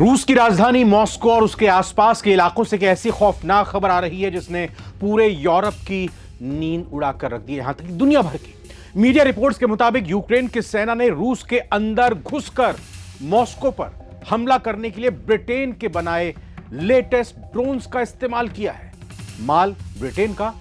रूस की राजधानी मॉस्को और उसके आसपास के इलाकों से एक ऐसी खौफनाक खबर आ रही है जिसने पूरे यूरोप की नींद उड़ाकर रख दी, यहां तक कि दुनिया भर की। मीडिया रिपोर्ट्स के मुताबिक यूक्रेन की सेना ने रूस के अंदर घुसकर मॉस्को पर हमला करने के लिए ब्रिटेन के बनाए लेटेस्ट ड्रोन्स का इस्तेमाल किया है। माल ब्रिटेन का,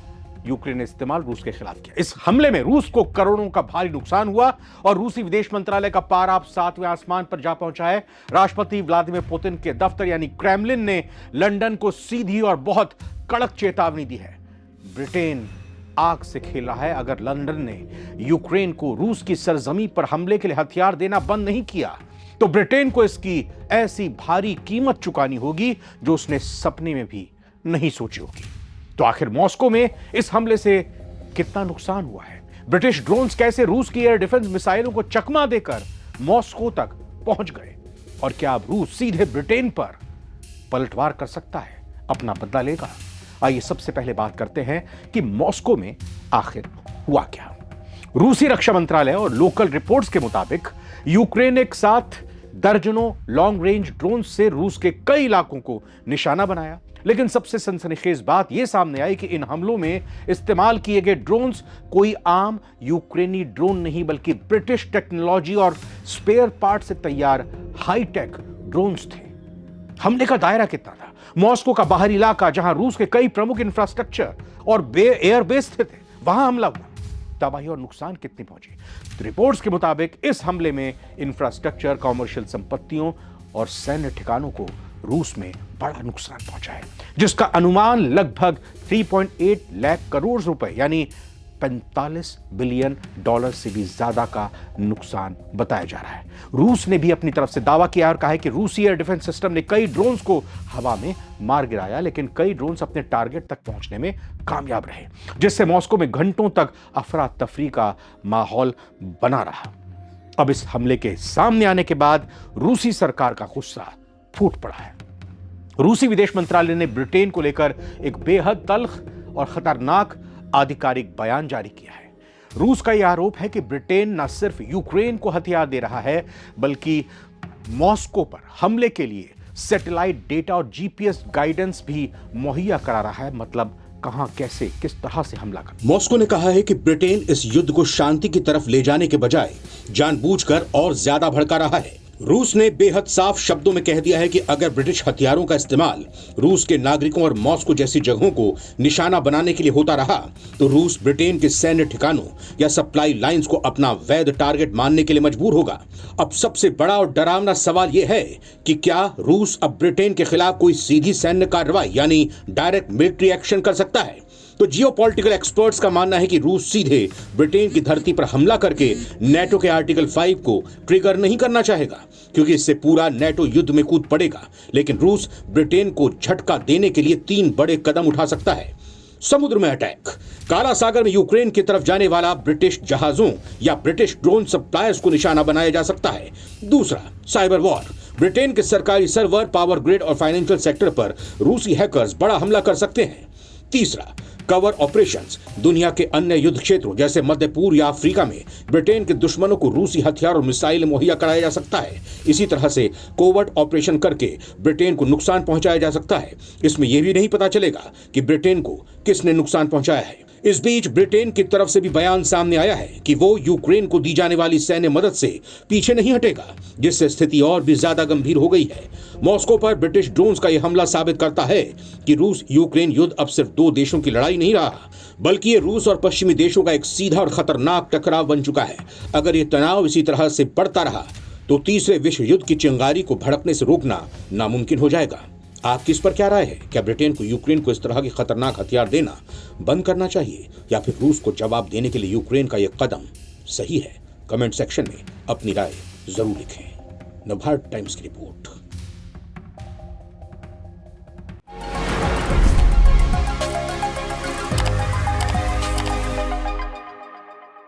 यूक्रेन ने इस्तेमाल रूस के खिलाफ किया। इस हमले में रूस को करोड़ों का भारी नुकसान हुआ और रूसी विदेश मंत्रालय का पारा अब 7वें आसमान पर जा पहुंचा है। राष्ट्रपति व्लादिमीर पुतिन के दफ्तर यानी क्रेमलिन ने लंदन को सीधी और बहुत कड़क चेतावनी दी है। ब्रिटेन आग से खेल रहा है। अगर लंदन ने यूक्रेन को रूस की सरजमी पर हमले के लिए हथियार देना बंद नहीं किया तो ब्रिटेन को इसकी ऐसी भारी कीमत चुकानी होगी जो उसने सपने में भी नहीं सोची होगी। तो आखिर मॉस्को में इस हमले से कितना नुकसान हुआ है? ब्रिटिश ड्रोन्स कैसे रूस की एयर डिफेंस मिसाइलों को चकमा देकर मॉस्को तक पहुंच गए? और क्या अब रूस सीधे ब्रिटेन पर पलटवार कर सकता है, अपना बदला लेगा? आइए सबसे पहले बात करते हैं कि मॉस्को में आखिर हुआ क्या। रूसी रक्षा मंत्रालय और लोकल रिपोर्ट्स के मुताबिक यूक्रेन एक साथ दर्जनों लॉन्ग रेंज ड्रोन से रूस के कई इलाकों को निशाना बनाया। लेकिन सबसे सनसनीखेज बात यह सामने आई कि इन हमलों में इस्तेमाल किए गए ड्रोन्स कोई आम यूक्रेनी ड्रोन नहीं बल्कि ब्रिटिश टेक्नोलॉजी और स्पेयर पार्ट से तैयार हाईटेक ड्रोन्स थे। हमले का दायरा कितना था? मॉस्को का बाहरी इलाका जहां रूस के कई प्रमुख इंफ्रास्ट्रक्चर और एयरबेस स्थित है, वहां हमला हुआ। तबाही और नुकसान कितनी पहुंची? तो रिपोर्ट्स के मुताबिक इस हमले में इंफ्रास्ट्रक्चर, कॉमर्शियल संपत्तियों और सैन्य ठिकानों को रूस में बड़ा नुकसान पहुंचा है, जिसका अनुमान लगभग 3.8 लाख करोड़ रुपए यानी 45 बिलियन डॉलर से भी ज्यादा का नुकसान बताया जा रहा है। रूस ने भी अपनी तरफ से दावा किया और कहा है कि रूसी एयर डिफेंस सिस्टम ने कई ड्रोन्स को हवा में मार गिराया, लेकिन कई ड्रोन्स अपने टारगेट तक पहुंचने में कामयाब रहे, जिससे मॉस्को में घंटों तक अफरा तफरी का माहौल बना रहा। अब इस हमले के सामने आने के बाद रूसी सरकार का गुस्सा फूट पड़ा है। रूसी विदेश मंत्रालय ने ब्रिटेन को लेकर एक बेहद तल्ख और खतरनाक आधिकारिक बयान जारी किया है। रूस का यह आरोप है कि ब्रिटेन न सिर्फ यूक्रेन को हथियार दे रहा है बल्कि मॉस्को पर हमले के लिए सैटेलाइट डेटा और जीपीएस गाइडेंस भी मुहैया करा रहा है। मतलब कहां, कैसे, किस तरह से हमला कर। मॉस्को ने कहा है कि ब्रिटेन इस युद्ध को शांति की तरफ ले जाने के बजाय जानबूझकर और ज्यादा भड़का रहा है। रूस ने बेहद साफ शब्दों में कह दिया है कि अगर ब्रिटिश हथियारों का इस्तेमाल रूस के नागरिकों और मॉस्को जैसी जगहों को निशाना बनाने के लिए होता रहा तो रूस ब्रिटेन के सैन्य ठिकानों या सप्लाई लाइंस को अपना वैध टारगेट मानने के लिए मजबूर होगा। अब सबसे बड़ा और डरावना सवाल यह है कि क्या रूस अब ब्रिटेन के खिलाफ कोई सीधी सैन्य कार्रवाई यानी डायरेक्ट मिलिट्री एक्शन कर सकता है? तो जियोपॉलिटिकल एक्सपर्ट्स का मानना है कि रूस सीधे ब्रिटेन की धरती पर हमला करके नेटो के आर्टिकल 5 को ट्रिगर नहीं करना चाहेगा, क्योंकि इससे पूरा नेटो युद्ध में कूद पड़ेगा। लेकिन रूस ब्रिटेन को झटका देने के लिए 3 बड़े कदम उठा सकता है। समुद्र में अटैक, काला सागर में यूक्रेन की तरफ जाने वाला ब्रिटिश जहाजों या ब्रिटिश ड्रोन सप्लायर्स को निशाना बनाया जा सकता है। दूसरा, साइबर वॉर, ब्रिटेन के सरकारी सर्वर, पावर ग्रिड और फाइनेंशियल सेक्टर पर रूसी हैकर्स बड़ा हमला कर सकते हैं। तीसरा, कवर ऑपरेशंस, दुनिया के अन्य युद्ध क्षेत्रों जैसे मध्य पूर्व या अफ्रीका में ब्रिटेन के दुश्मनों को रूसी हथियार और मिसाइल मुहैया कराया जा सकता है। इसी तरह से कोवर्ट ऑपरेशन करके ब्रिटेन को नुकसान पहुंचाया जा सकता है। इसमें यह भी नहीं पता चलेगा कि ब्रिटेन को किसने नुकसान पहुंचाया है। इस बीच ब्रिटेन की तरफ से भी बयान सामने आया है कि वो यूक्रेन को दी जाने वाली सैन्य मदद से पीछे नहीं हटेगा, जिससे स्थिति और भी ज्यादा गंभीर हो गई है। मॉस्को पर ब्रिटिश ड्रोन्स का यह हमला साबित करता है कि रूस यूक्रेन युद्ध अब सिर्फ 2 देशों की लड़ाई नहीं रहा, बल्कि ये रूस और पश्चिमी देशों का एक सीधा और खतरनाक टकराव बन चुका है। अगर ये तनाव इसी तरह से बढ़ता रहा तो तीसरे विश्व युद्ध की चिंगारी को भड़कने से रोकना नामुमकिन हो जाएगा। आपकी इस पर क्या राय है? क्या ब्रिटेन को यूक्रेन को इस तरह के खतरनाक हथियार देना बंद करना चाहिए या फिर रूस को जवाब देने के लिए यूक्रेन का यह कदम सही है? कमेंट सेक्शन में अपनी राय जरूर लिखें। नवभारत टाइम्स की रिपोर्ट।